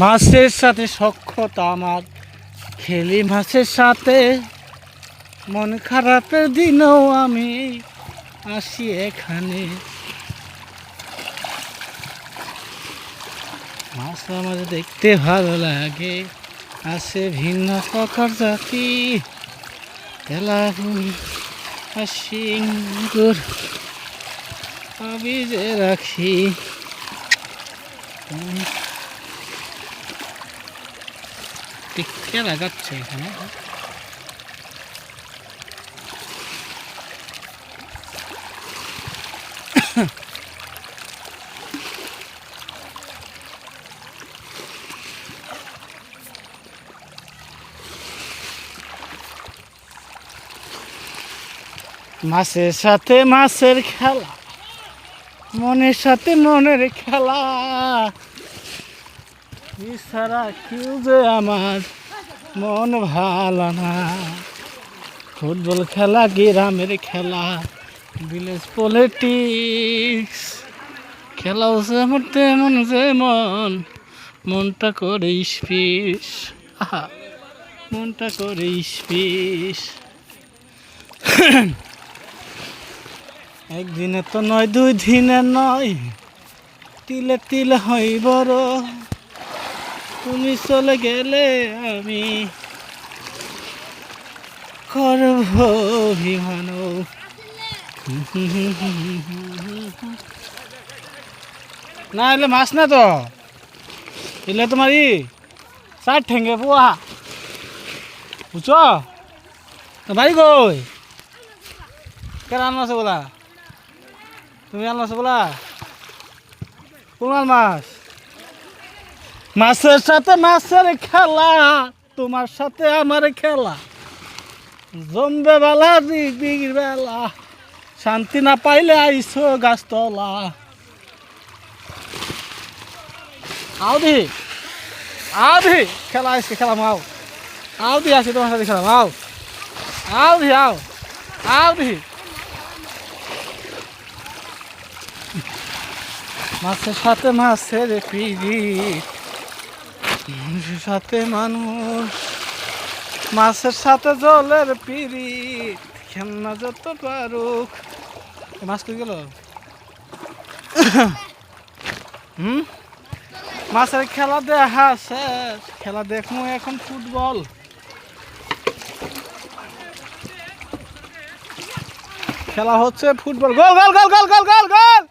মাছের সাথে সখ্যতা আমার, খেলি মাছের সাথে। মন খারাপের দিনেও আমি আসি এখানে। মাছ আমার দেখতে ভালো লাগে, আছে ভিন্ন প্রকার জাতি, তেলাহুই সিঙ্গুর আমি যে রাখি। কে লাগাচ্ছে এখানে? মাছের সাথে মাছের খেলা, মনের সাথে মনের খেলা, এছাড়া কেউ যে আমার মন ভালো না। ফুটবল খেলা, গ্রামের খেলা, ভিলেজ পলিটিক্স, খেলা হচ্ছে আমার তেমন যেমন, মনটা করে স্পিস, মনটা করে স্পিস। একদিনে তো নয়, 2 দিনে নয়, তিলে তিলে হই বড়। তুমি চলে গেলে আমি করব অভিমান। না এলে মাছ না তো, এলে তোমার 4 ঠেঙ্গে পোয়া, বুঝছ? ভাই কই কেন আনমাছ বলা? তুমি আনমাছ বলা? কোন মাছ? মাছের সাথে মাছের খেলা, তোমার সাথে আমার খেলা, জমবে বেলা দিগির বেলা, শান্তি না পাইলে আইসো গাছতলা। আও দি খেলা আজকে খেলাম, আও দি আসি তোমার সাথে খেলাম, আও দি। মাছের সাথে মাছের পিড়ি, মানুষের সাথে মানুষ, মাছের সাথে জলের পিড়ি, খেলনা যত পারুক। মাছ কই গেল? মাছের খেলা দেখা শেষ, খেলা দেখবো এখন ফুটবল। খেলা হচ্ছে ফুটবল, গোল গোল গোল গোল গোল গোল গোল।